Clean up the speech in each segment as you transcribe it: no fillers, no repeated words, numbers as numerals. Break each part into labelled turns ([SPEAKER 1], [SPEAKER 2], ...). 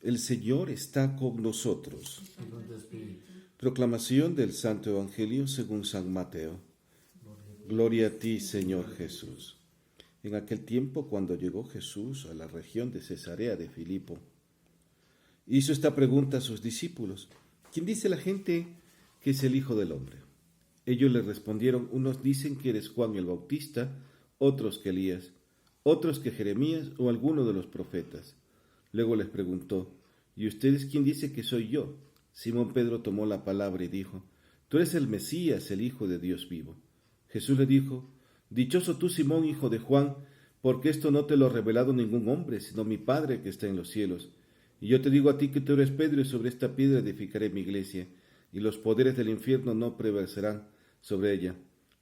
[SPEAKER 1] El Señor está con nosotros.
[SPEAKER 2] y con tu espíritu.
[SPEAKER 1] Proclamación del Santo Evangelio según San Mateo. Gloria a ti, Señor Jesús. En aquel tiempo, cuando llegó Jesús a la región de Cesarea de Filipo, hizo esta pregunta a sus discípulos: ¿Quién dice la gente que es el Hijo del Hombre? Ellos le respondieron: unos dicen que eres Juan el Bautista, otros que Elías, otros que Jeremías o alguno de los profetas. Luego les preguntó: ¿y ustedes quién dice que soy yo? Simón Pedro tomó la palabra y dijo: Tú eres el Mesías, el Hijo de Dios vivo. Jesús le dijo: Dichoso tú, Simón, hijo de Juan, porque esto no te lo ha revelado ningún hombre, sino mi Padre que está en los cielos. Y yo te digo a ti que tú eres Pedro, y sobre esta piedra edificaré mi iglesia, y los poderes del infierno no prevalecerán sobre ella.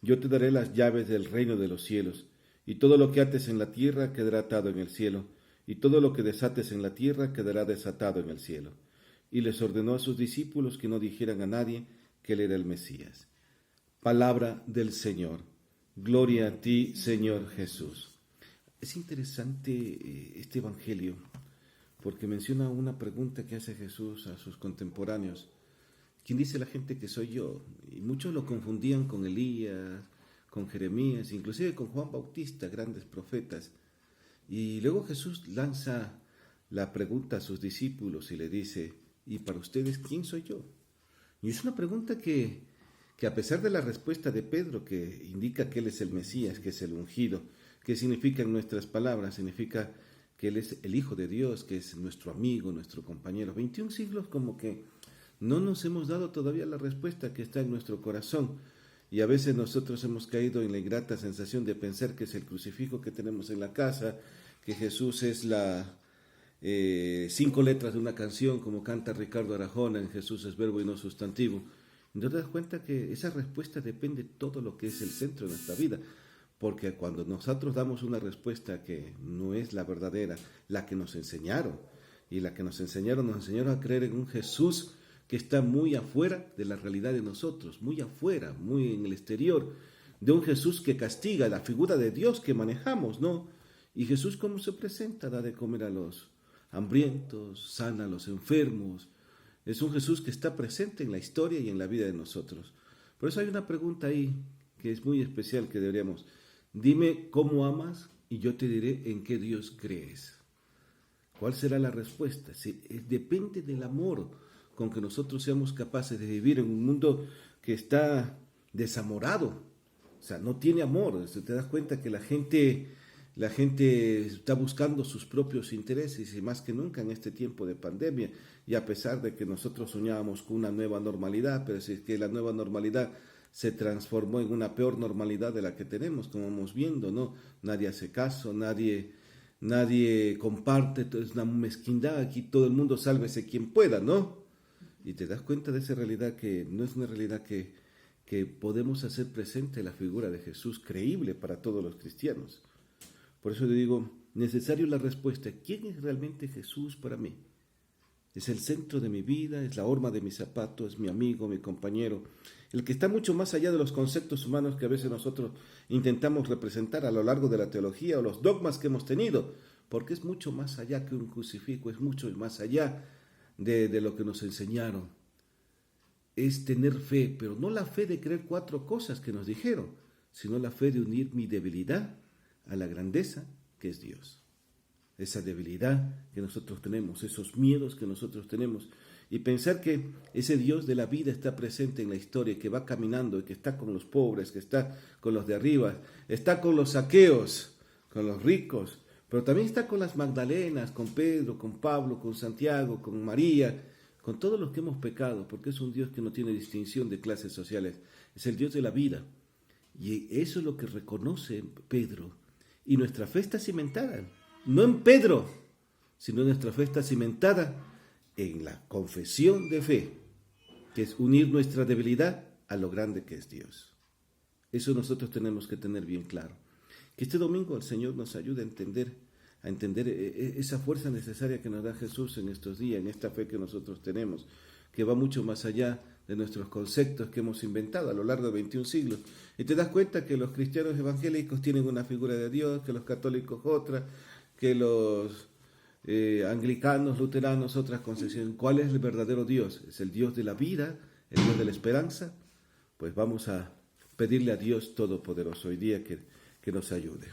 [SPEAKER 1] Yo te daré las llaves del reino de los cielos, y todo lo que ates en la tierra quedará atado en el cielo, y todo lo que desates en la tierra quedará desatado en el cielo. Y les ordenó a sus discípulos que no dijeran a nadie que él era el Mesías. Palabra del Señor. Gloria a ti, Señor Jesús. Es interesante este Evangelio, porque menciona una pregunta que hace Jesús a sus contemporáneos. ¿Quién dice la gente que soy yo? Y muchos lo confundían con Elías, con Jeremías, inclusive con Juan Bautista, grandes profetas. Y luego Jesús lanza la pregunta a sus discípulos y le dice: ¿y para ustedes quién soy yo? Y es una pregunta que a pesar de la respuesta de Pedro, que indica que él es el Mesías, que es el ungido, que significa en nuestras palabras, significa que él es el Hijo de Dios, que es nuestro amigo, nuestro compañero. 21 siglos como que no nos hemos dado todavía la respuesta que está en nuestro corazón. Y a veces nosotros hemos caído en la ingrata sensación de pensar que es el crucifijo que tenemos en la casa, que Jesús es la 5 letras de una canción, como canta Ricardo Arjona en Jesús es verbo y no sustantivo. Y no te das cuenta que esa respuesta depende de todo lo que es el centro de nuestra vida. Porque cuando nosotros damos una respuesta que no es la verdadera, la que nos enseñaron, y la que nos enseñaron a creer en un Jesús que está muy afuera de la realidad de nosotros, muy afuera, muy en el exterior, de un Jesús que castiga, la figura de Dios que manejamos, ¿no? Y Jesús, ¿cómo se presenta? Da de comer a los hambrientos, sana a los enfermos. Es un Jesús que está presente en la historia y en la vida de nosotros. Por eso hay una pregunta ahí que es muy especial que deberíamos: dime cómo amas y yo te diré en qué Dios crees. ¿Cuál será la respuesta? Depende del amor con que nosotros seamos capaces de vivir en un mundo que está desamorado. O sea, no tiene amor. Te das cuenta que la gente está buscando sus propios intereses, y más que nunca en este tiempo de pandemia. Y a pesar de que nosotros soñábamos con una nueva normalidad, pero si es que la nueva normalidad se transformó en una peor normalidad de la que tenemos, como vamos viendo, ¿no? Nadie hace caso, nadie comparte, es una mezquindad, aquí todo el mundo sálvese quien pueda, ¿no? Y te das cuenta de esa realidad, que no es una realidad que podemos hacer presente la figura de Jesús, creíble para todos los cristianos. Por eso le digo, necesario la respuesta: ¿quién es realmente Jesús para mí? Es el centro de mi vida, es la horma de mi zapato, es mi amigo, mi compañero, el que está mucho más allá de los conceptos humanos que a veces nosotros intentamos representar a lo largo de la teología o los dogmas que hemos tenido, porque es mucho más allá que un crucifijo, es mucho más allá de lo que nos enseñaron. Es tener fe, pero no la fe de creer 4 cosas que nos dijeron, sino la fe de unir mi debilidad a la grandeza que es Dios. Esa debilidad que nosotros tenemos, esos miedos que nosotros tenemos, y pensar que ese Dios de la vida está presente en la historia, que va caminando y que está con los pobres, que está con los de arriba, está con los saqueos, con los ricos, pero también está con las Magdalenas, con Pedro, con Pablo, con Santiago, con María, con todos los que hemos pecado, porque es un Dios que no tiene distinción de clases sociales, es el Dios de la vida. Y eso es lo que reconoce Pedro. Y nuestra fe está cimentada, no en Pedro, sino nuestra fe está cimentada en la confesión de fe, que es unir nuestra debilidad a lo grande que es Dios. Eso nosotros tenemos que tener bien claro. Que este domingo el Señor nos ayude a entender esa fuerza necesaria que nos da Jesús en estos días, en esta fe que nosotros tenemos, que va mucho más allá de nuestros conceptos que hemos inventado a lo largo de 21 siglos. Y te das cuenta que los cristianos evangélicos tienen una figura de Dios, que los católicos otra, que los anglicanos, luteranos, otras concepciones. ¿Cuál es el verdadero Dios? ¿Es el Dios de la vida, el Dios de la esperanza? Pues vamos a pedirle a Dios Todopoderoso hoy día que nos ayude.